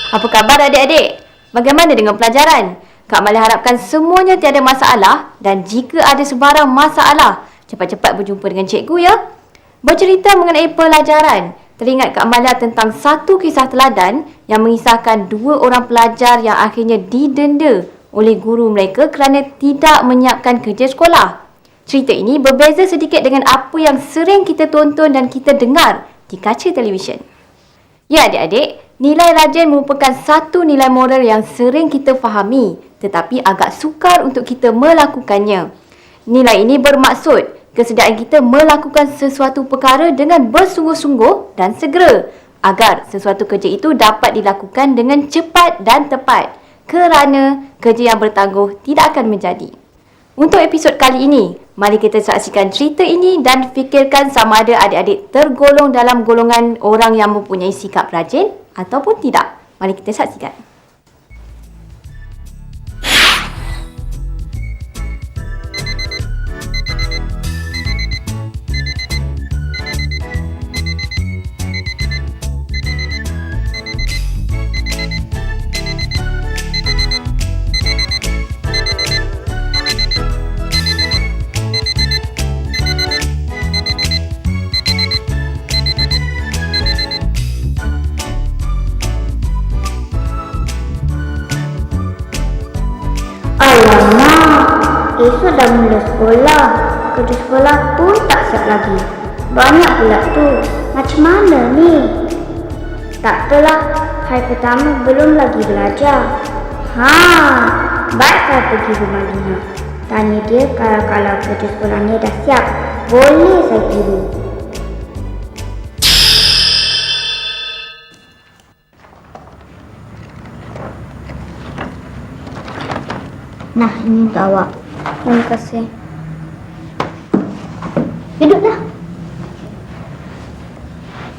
Apa khabar adik-adik? Bagaimana dengan pelajaran? Kak Malia harapkan semuanya tiada masalah dan jika ada sebarang masalah, cepat-cepat berjumpa dengan cikgu ya. Bercerita mengenai pelajaran, teringat Kak Malia tentang satu kisah teladan yang mengisahkan dua orang pelajar yang akhirnya didenda oleh guru mereka kerana tidak menyiapkan kerja sekolah. Cerita ini berbeza sedikit dengan apa yang sering kita tonton dan kita dengar di kaca televisyen. Ya adik-adik, nilai rajin merupakan satu nilai moral yang sering kita fahami tetapi agak sukar untuk kita melakukannya. Nilai ini bermaksud kesediaan kita melakukan sesuatu perkara dengan bersungguh-sungguh dan segera agar sesuatu kerja itu dapat dilakukan dengan cepat dan tepat kerana kerja yang bertangguh tidak akan menjadi. Untuk episod kali ini, mari kita saksikan cerita ini dan fikirkan sama ada adik-adik tergolong dalam golongan orang yang mempunyai sikap rajin ataupun tidak. Mari kita saksikan. Alamak, esok dah mula sekolah. Kerja sekolah pun tak siap lagi. Banyak pula tu. Macam mana ni? Tak apalah, hari pertama belum lagi belajar. Baik saya pergi rumah Lina. Tanya dia kalau kerja sekolahnya dah siap. Boleh saya kirim. Nah, ini untuk awak. Terima kasih. Duduklah.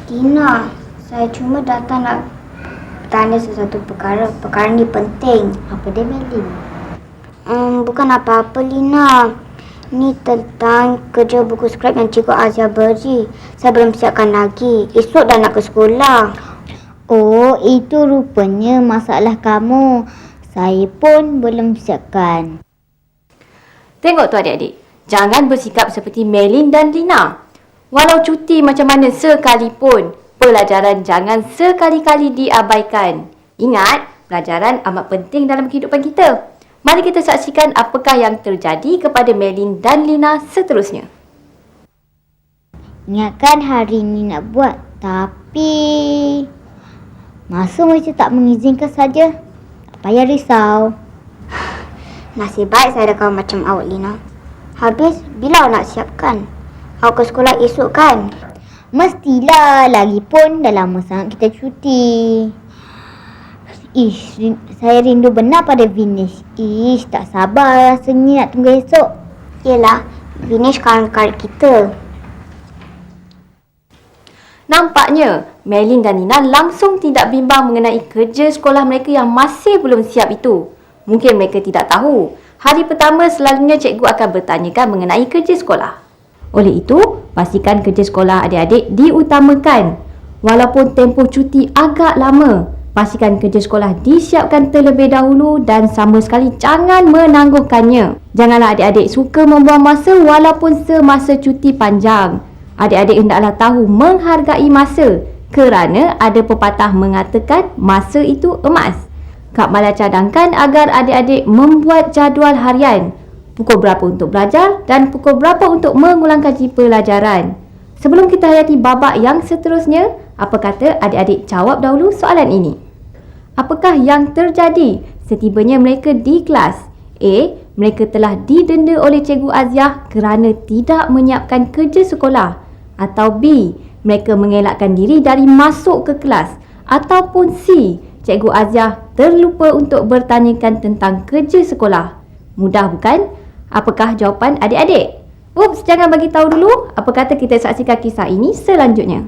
Tina, saya cuma datang nak tanya sesuatu perkara. Perkara ni penting. Apa dia, Melin? Bukan apa-apa, Lina. Ni tentang kerja buku skrip yang Cikgu Azia beri. Saya belum siapkan lagi. Esok dah nak ke sekolah. Oh, itu rupanya masalah kamu. Saya pun belum siapkan. Tengok tu adik-adik, jangan bersikap seperti Melin dan Lina. Walau cuti macam mana sekalipun, pelajaran jangan sekali-kali diabaikan. Ingat, pelajaran amat penting dalam kehidupan kita. Mari kita saksikan apakah yang terjadi kepada Melin dan Lina seterusnya. Ingatkan hari ini nak buat, tapi masa macam tak mengizinkan saja. Tak payah risau. Nasib baik saya ada kawan macam awak, Lina. Habis, bila awak nak siapkan? Awak ke sekolah esok kan? Mestilah, lagipun dah lama sangat kita cuti. Saya rindu benar pada Vinesh. Tak sabar rasanya nak tunggu esok. Yelah, Vinesh kawan karib kita. Nampaknya, Melin dan Lina langsung tidak bimbang mengenai kerja sekolah mereka yang masih belum siap itu. Mungkin mereka tidak tahu, hari pertama selalunya cikgu akan bertanyakan mengenai kerja sekolah. Oleh itu, pastikan kerja sekolah adik-adik diutamakan. Walaupun tempoh cuti agak lama, pastikan kerja sekolah disiapkan terlebih dahulu dan sama sekali jangan menangguhkannya. Janganlah adik-adik suka membuang masa walaupun semasa cuti panjang. Adik-adik hendaklah tahu menghargai masa kerana ada pepatah mengatakan masa itu emas. Kak Malia cadangkan agar adik-adik membuat jadual harian. Pukul berapa untuk belajar dan pukul berapa untuk mengulang kaji pelajaran. Sebelum kita hayati babak yang seterusnya, apa kata adik-adik jawab dahulu soalan ini. Apakah yang terjadi setibanya mereka di kelas? A. Mereka telah didenda oleh Cikgu Azia kerana tidak menyiapkan kerja sekolah. Atau B. Mereka mengelakkan diri dari masuk ke kelas. Ataupun C. Cikgu Aziah terlupa untuk bertanyakan tentang kerja sekolah. Mudah bukan? Apakah jawapan adik-adik? Ups, jangan bagi tahu dulu. Apa kata kita saksikan kisah ini selanjutnya?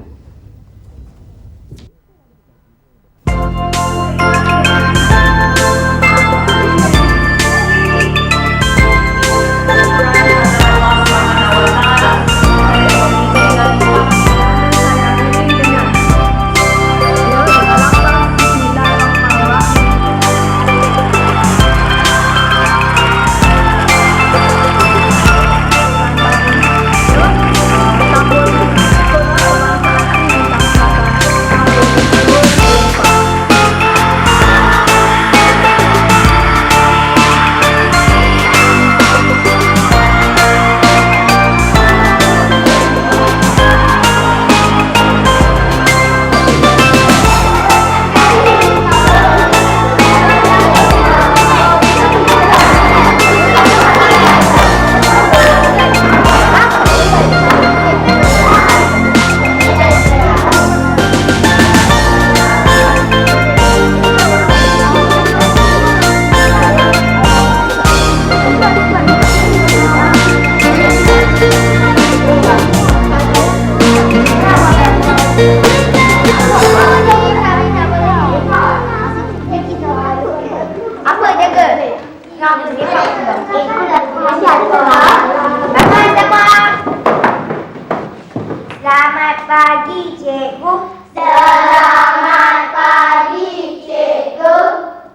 Selamat pagi, cikgu. Selamat pagi, cikgu.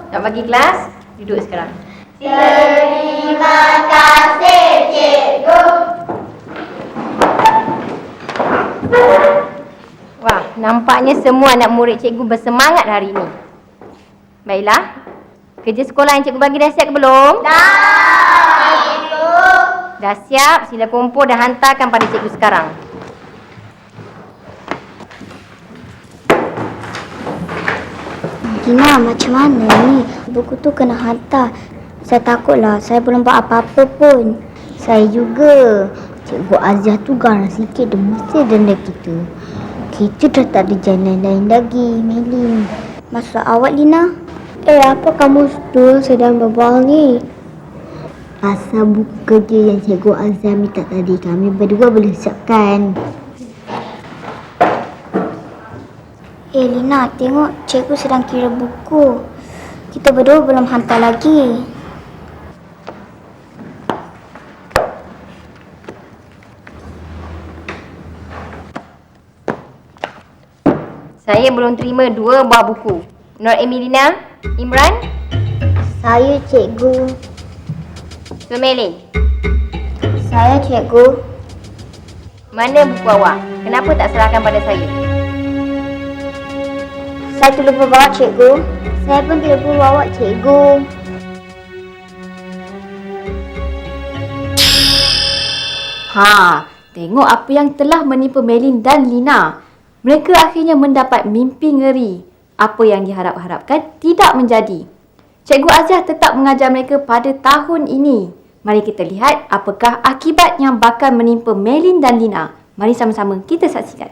Nak bagi kelas? Duduk sekarang. Terima kasih, cikgu. Wah, nampaknya semua anak murid cikgu bersemangat hari ini. Baiklah, kerja sekolah yang cikgu bagi dah siap ke belum? Dah, cikgu. Dah siap, sila kumpul dan hantarkan pada cikgu sekarang. Lina, macam mana ni? Buku tu kena hantar. Saya takutlah, saya belum buat apa-apa pun. Saya juga. Cikgu Aziah tu garang sikit, dia mesti denda kita. Kita dah tak ada jalan lain lagi, Melin. Maksud awak, Lina? Apa kamu dua sedang berbual ni? Pasal buku kerja yang Cikgu Aziah minta tadi, kami berdua boleh siapkan. Lina, tengok cikgu sedang kira buku. Kita berdua belum hantar lagi. Saya belum terima 2 buah buku. Nur Emilina, Imran, Saya cikgu. Sumelin. Saya, cikgu. Mana buku awak? Kenapa tak serahkan pada saya? Saya terlupa bawa, cikgu. Saya pun terlupa bawa, cikgu. Tengok apa yang telah menimpa Melin dan Lina. Mereka akhirnya mendapat mimpi ngeri. Apa yang diharap-harapkan tidak menjadi. Cikgu Aziah tetap mengajar mereka pada tahun ini. Mari kita lihat apakah akibat yang bakal menimpa Melin dan Lina. Mari sama-sama kita saksikan.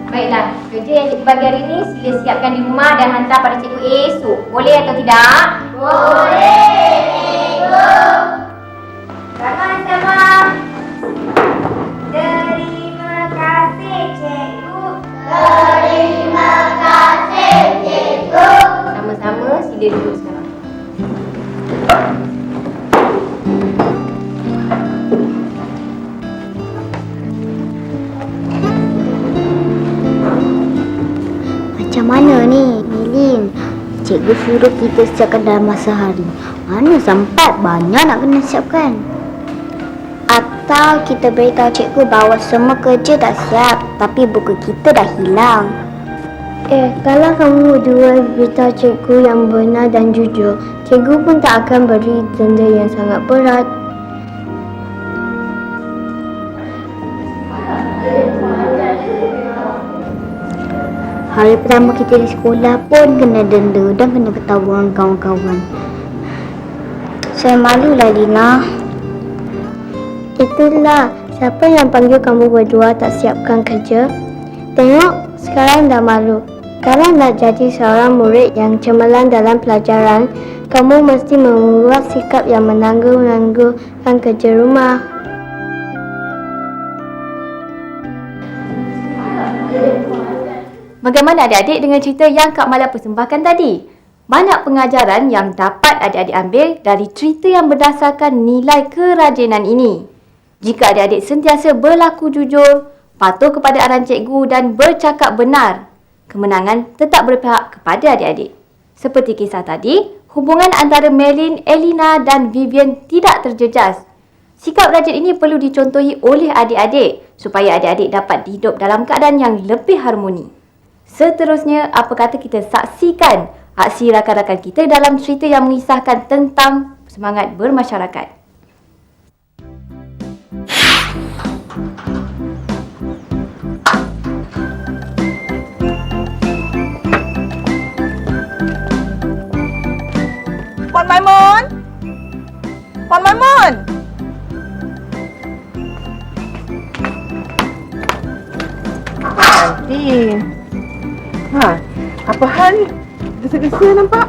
Baiklah, kerja yang cikgu bagi hari ini sila siapkan di rumah dan hantar pada cikgu esok. Boleh atau tidak? Boleh, cikgu. Sama-sama. Terima kasih, cikgu. Terima kasih, cikgu. Sama-sama sila duduk sekarang. Macam mana ni, Melin? Cikgu suruh kita siapkan dalam masa hari. Mana sempat, banyak nak kena siapkan. Atau kita beritahu cikgu bahawa semua kerja dah siap, tapi buku kita dah hilang. Kalau kamu dua beritahu cikgu yang benar dan jujur, cikgu pun tak akan beri denda yang sangat berat. Hari pertama kita di sekolah pun kena denda dan kena ketahuan kawan-kawan. Saya malulah, Lina. Itulah, Siapa yang panggil kamu berdua tak siapkan kerja? Tengok, sekarang dah malu. Kalau nak jadi seorang murid yang cemerlang dalam pelajaran, kamu mesti membuat sikap yang menangguh-nangguhkan kerja rumah. Bagaimana adik-adik dengan cerita yang Kak Mala persembahkan tadi? Banyak pengajaran yang dapat adik-adik ambil dari cerita yang berdasarkan nilai kerajinan ini. Jika adik-adik sentiasa berlaku jujur, patuh kepada arahan cikgu dan bercakap benar, kemenangan tetap berpihak kepada adik-adik. Seperti kisah tadi, hubungan antara Melin, Elina dan Vivian tidak terjejas. Sikap rajin ini perlu dicontohi oleh adik-adik supaya adik-adik dapat hidup dalam keadaan yang lebih harmoni. Seterusnya, apa kata kita saksikan aksi rakan-rakan kita dalam cerita yang mengisahkan tentang semangat bermasyarakat. Puan Maimun? Puan Maimun? Aunty. Apa hal ni? Gesa-gesa nampak?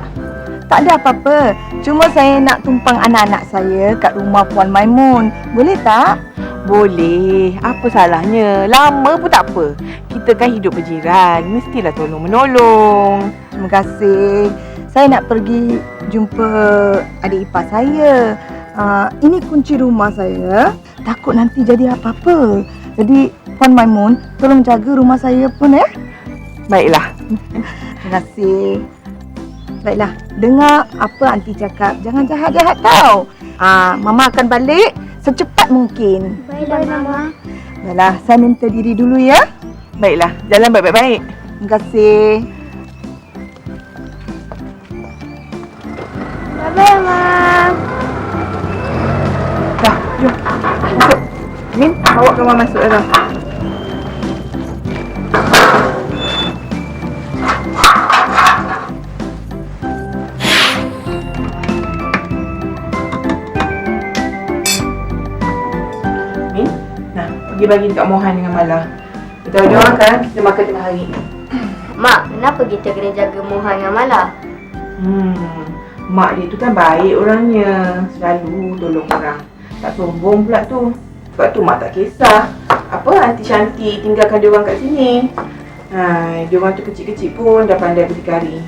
Tak ada apa-apa. Cuma saya nak tumpang anak-anak saya kat rumah Puan Maimun. Boleh tak? Boleh. Apa salahnya? Lama pun tak apa. Kita kan hidup berjiran. Mestilah tolong-menolong. Terima kasih. Saya nak pergi jumpa adik ipar saya. Ini kunci rumah saya. Takut nanti jadi apa-apa. Jadi Puan Maimun, tolong jaga rumah saya pun ya. Baiklah. Terima kasih. Baiklah, dengar apa aunty cakap. Jangan jahat-jahat tau. Mama akan balik secepat mungkin. Baiklah, Mama. Baiklah, saya minta diri dulu ya. Baiklah, jalan baik-baik. Terima kasih. Bye-bye, Mak. Dah, jom. Masuk. Min, bawa kawan masuk dah. Min, nah, pergi bagi dekat Mohan dengan Mala. Kita orang kan kita makan tengah hari. Mak, kenapa kita kena jaga Mohan dengan Mala? Mak dia tu kan baik orangnya. Selalu tolong orang. Tak sombong pula tu. Sebab tu mak tak kisah apa aunty Shanti tinggalkan dia orang kat sini. Dia orang tu kecil-kecil pun dah pandai berdikari.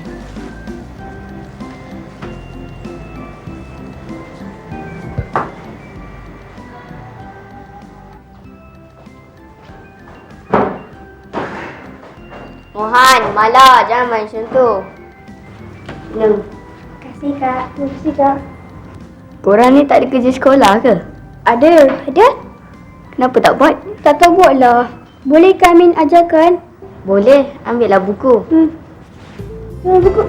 Mohan, Mala, jangan main macam tu. Terima kasih, Kak. Terima kasih, Kak. Korang ni tak ada kerja sekolah ke? Ada. Ada? Kenapa tak buat? Tak tahu buatlah. Boleh ke Amin ajarkan? Boleh, ambillah buku. Buku.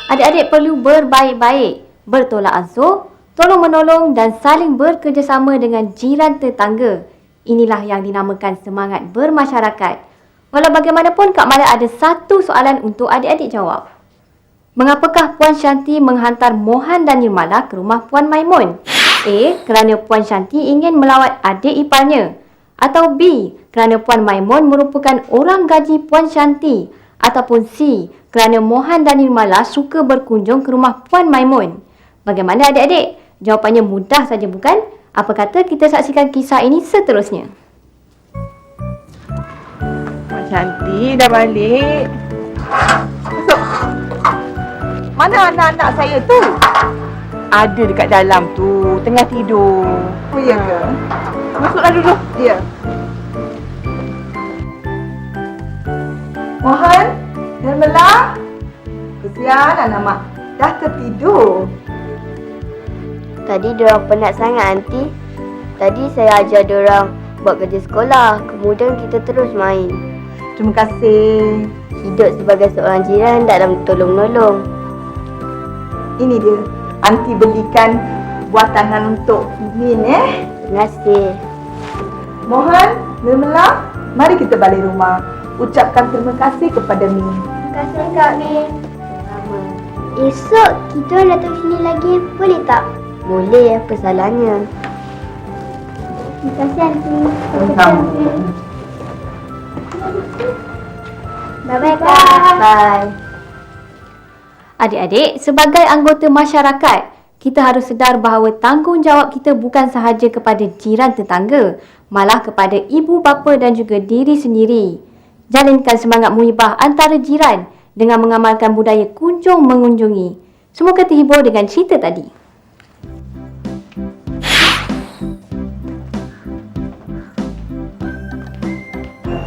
Adik-adik perlu berbaik-baik, bertolak ansur, tolong-menolong dan saling bekerjasama dengan jiran tetangga. Inilah yang dinamakan semangat bermasyarakat. Walau bagaimanapun, Kak Mala ada satu soalan untuk adik-adik jawab. Mengapakah Puan Shanti menghantar Mohan dan Nirmala ke rumah Puan Maimun? A. Kerana Puan Shanti ingin melawat adik iparnya. Atau B. Kerana Puan Maimun merupakan orang gaji Puan Shanti. Ataupun C. Kerana Mohan dan Nirmala suka berkunjung ke rumah Puan Maimun. Bagaimana adik-adik? Jawapannya mudah saja bukan? Apa kata kita saksikan kisah ini seterusnya? Mak Shanti dah balik. Masuk. Mana anak-anak saya tu? Ada dekat dalam tu, tengah tidur. Oh ya ke? Masuklah dulu. Ya. Mohan, Nirmala. Kesian anak mak dah tertidur. Tadi diorang penat sangat, Aunty. Tadi saya ajar diorang buat kerja sekolah. Kemudian kita terus main. Terima kasih. Hidup sebagai seorang jiran dalam tolong-menolong. Ini dia. Aunty belikan buatanan untuk Min Terima kasih. Mohan, Nirmala, mari kita balik rumah. Ucapkan terima kasih kepada Min. Terima kasih Kak Min. Esok kita datang sini lagi, boleh tak? Boleh, apa salahnya? Terima kasih Aunty. Sama-sama. Bye-bye Kak. Bye. Adik-adik, sebagai anggota masyarakat, kita harus sedar bahawa tanggungjawab kita bukan sahaja kepada jiran tetangga, malah kepada ibu bapa dan juga diri sendiri. Jalinkan semangat muhibah antara jiran dengan mengamalkan budaya kunjung mengunjungi. Semoga terhibur dengan cerita tadi.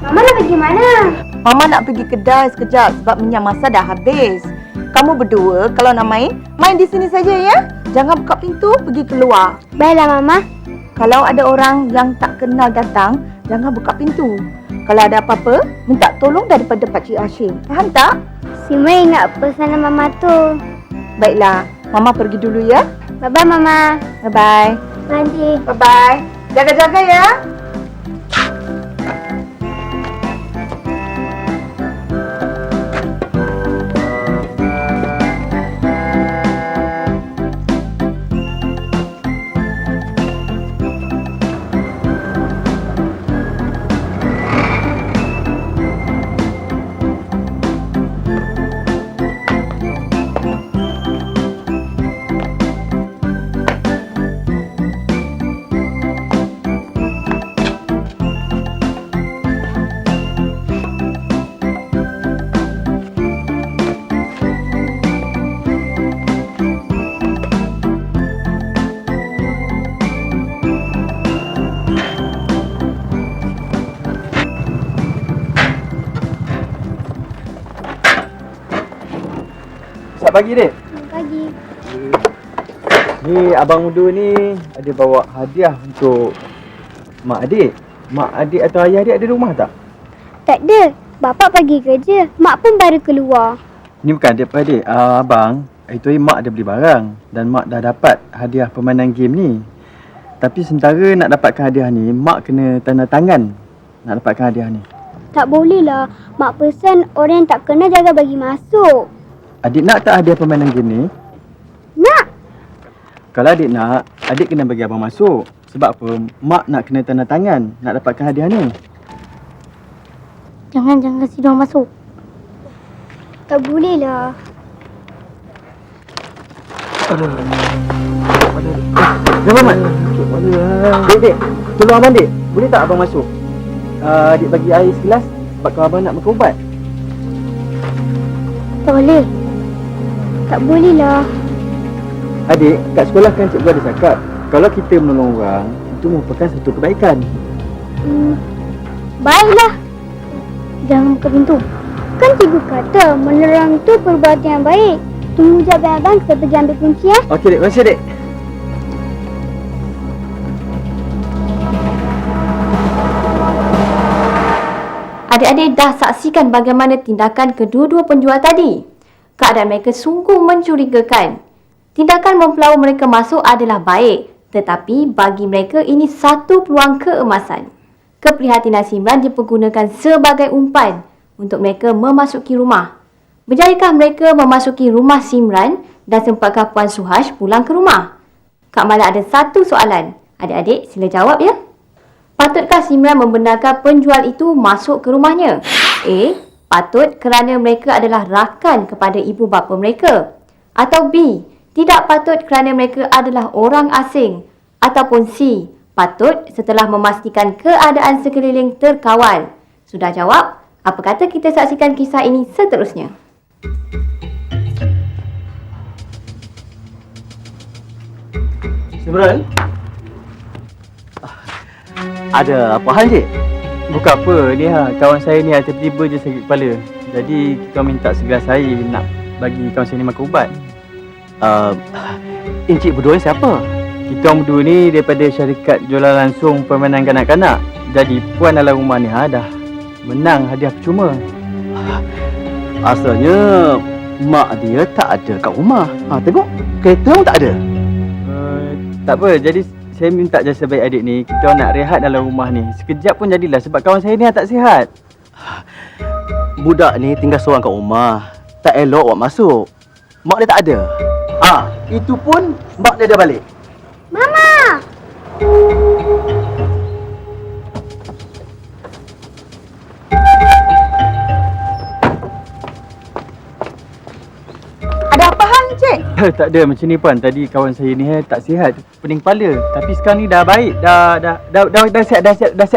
Mama nak pergi mana? Mama nak pergi kedai sekejap sebab minyak masak dah habis. Kamu berdua kalau nak main, main di sini saja ya. Jangan buka pintu, pergi keluar. Baiklah Mama. Kalau ada orang yang tak kenal datang, jangan buka pintu. Kalau ada apa-apa, minta tolong daripada Pakcik Hashim. Faham tak? Sima ingat pesanan Mama tu. Baiklah, Mama pergi dulu ya. Bye-bye Mama. Bye-bye. Nanti. Bye-bye. Jaga-jaga ya. Selamat pagi, Dek. Pagi. Ni abang muda ni ada bawa hadiah untuk mak adik. Mak adik atau ayah adik ada rumah tak? Tak ada. Bapak pergi kerja. Mak pun baru keluar. Ni bukan daripada adik. Abang, itu hari mak dah beli barang dan mak dah dapat hadiah permainan game ni. Tapi sementara nak dapatkan hadiah ni, mak kena tanda tangan nak dapatkan hadiah ni. Tak boleh lah. Mak pesan orang yang tak kenal jangan bagi masuk. Adik nak tak hadiah permainan game ni? Nak. Kalau adik nak, adik kena bagi abang masuk. Sebab apa? Mak nak kena tanda tangan nak dapatkan hadiah ni. Jangan kasi diorang masuk. Tak boleh lah. Dah Mamat? Dek, tolong abang dek. Boleh tak abang masuk? Adik bagi air segelas sebab kalau abang nak makan ubat. Tak boleh. Tak boleh lah. Adik, kat sekolah kan cikgu ada cakap, kalau kita menolong orang, itu merupakan satu kebaikan. Baiklah. Jangan buka pintu. Kan cikgu kata menolong tu perbuatan yang baik. Tunggu jap abang, kita pergi ambil kunci ya. Okey dek, terima kasih dek. Adik-adik dah saksikan bagaimana tindakan kedua-dua penjual tadi. keadaan mereka sungguh mencurigakan. Tindakan mempelawa mereka masuk adalah baik, tetapi bagi mereka ini satu peluang keemasan. Keprihatinan Simran dipergunakan sebagai umpan untuk mereka memasuki rumah. Berjayakah mereka memasuki rumah Simran dan sempatkah Puan Suhash pulang ke rumah? Kak Mala ada satu soalan. Adik-adik sila jawab ya. Patutkah Simran membenarkan penjual itu masuk ke rumahnya? A. Patut kerana mereka adalah rakan kepada ibu bapa mereka. Atau B. Tidak patut kerana mereka adalah orang asing. Ataupun C. Patut setelah memastikan keadaan sekeliling terkawal. Sudah jawab? Apa kata kita saksikan kisah ini seterusnya? Simran? Ada apa hal, Cik? Bukan apa, ni kawan saya ni tiba-tiba je sakit kepala. Jadi kita minta segelas air nak bagi kawan saya ni makan ubat. Encik berdua ni siapa? Kita orang berdua ni daripada syarikat jualan langsung permainan kanak-kanak. Jadi puan dalam rumah ni dah menang hadiah percuma. Asalnya mak dia tak ada kat rumah. Tengok, kereta pun tak ada. Tak apa, jadi saya minta jasa baik adik ni, kita orang nak rehat dalam rumah ni. Sekejap pun jadilah sebab kawan saya ni tak sihat. Budak ni tinggal seorang kat rumah. Tak elok awak masuk. Mak dia tak ada. Itu pun mak dia dah balik. Mama! Ada apa hal, Encik? Tak ada macam ni puan. Tadi kawan saya ni tak sihat, pening kepala. Tapi sekarang ni dah baik, dah sihat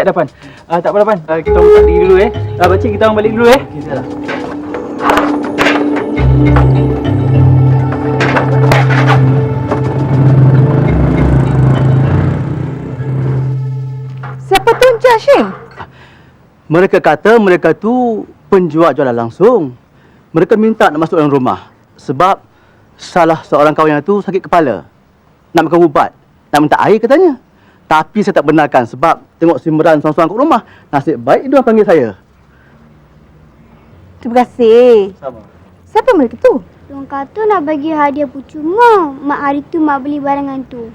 dah puan. Tak apa puan. Kita orang tak pergi dulu pakcik kita orang balik dulu Kita lah. Siapa tu Encik Hashim? Mereka kata mereka tu penjual jualan langsung. Mereka minta nak masuk dalam rumah sebab salah seorang kawan yang tu sakit kepala. Nak makan ubat, nak minta air katanya. Tapi saya tak benarkan sebab tengok Simran seorang-seorang kat rumah. Nasib baik dia panggil saya. Terima kasih. Sama. Siapa mereka tu? Diorang kata nak bagi hadiah percuma. Mak hari tu mak beli barangan tu.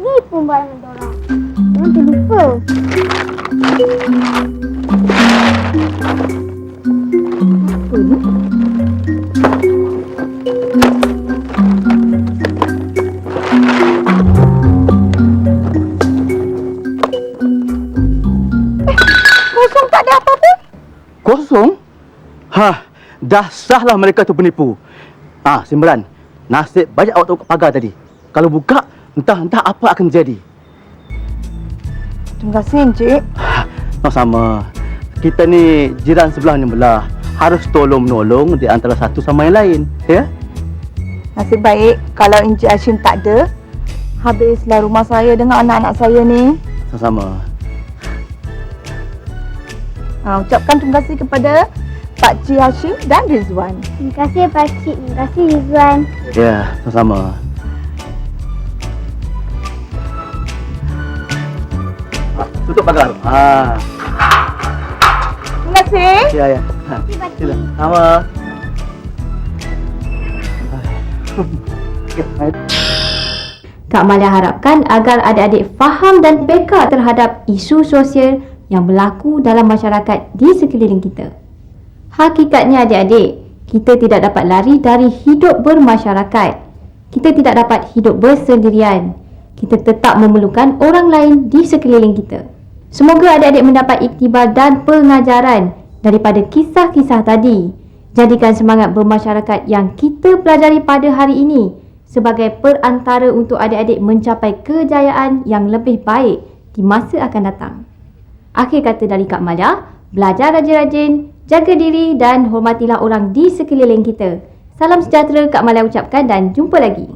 Ni pun barangan diorang. Diorang terlupa. Apa ni? Kosong, tak ada apa-apa. Kosong? Dah sahlah mereka tu penipu. Simran, nasib banyak awak tengok pagar tadi. Kalau buka, entah apa akan jadi. Terima kasih, Encik. Sama. Kita ni jiran sebelah belah. Harus tolong-menolong di antara satu sama yang lain. Ya? Nasib baik kalau Encik Hashim tak ada, habislah rumah saya dengan anak-anak saya ni. Sama-sama. Ucapkan terima kasih kepada Pak Cik Hashim dan Rizwan. Terima kasih Pakcik. Terima kasih Rizwan. Ya, sama-sama. Tutup pagar. Terima kasih. Ya. Sila. Sama. Kak Malia harapkan agar adik-adik faham dan peka terhadap isu sosial yang berlaku dalam masyarakat di sekeliling kita. Hakikatnya adik-adik, kita tidak dapat lari dari hidup bermasyarakat. Kita tidak dapat hidup bersendirian. Kita tetap memerlukan orang lain di sekeliling kita. Semoga adik-adik mendapat iktibar dan pengajaran daripada kisah-kisah tadi. Jadikan semangat bermasyarakat yang kita pelajari pada hari ini sebagai perantara untuk adik-adik mencapai kejayaan yang lebih baik di masa akan datang. Akhir kata dari Kak Malia, belajar rajin-rajin, jaga diri dan hormatilah orang di sekeliling kita. Salam sejahtera Kak Malia ucapkan dan jumpa lagi.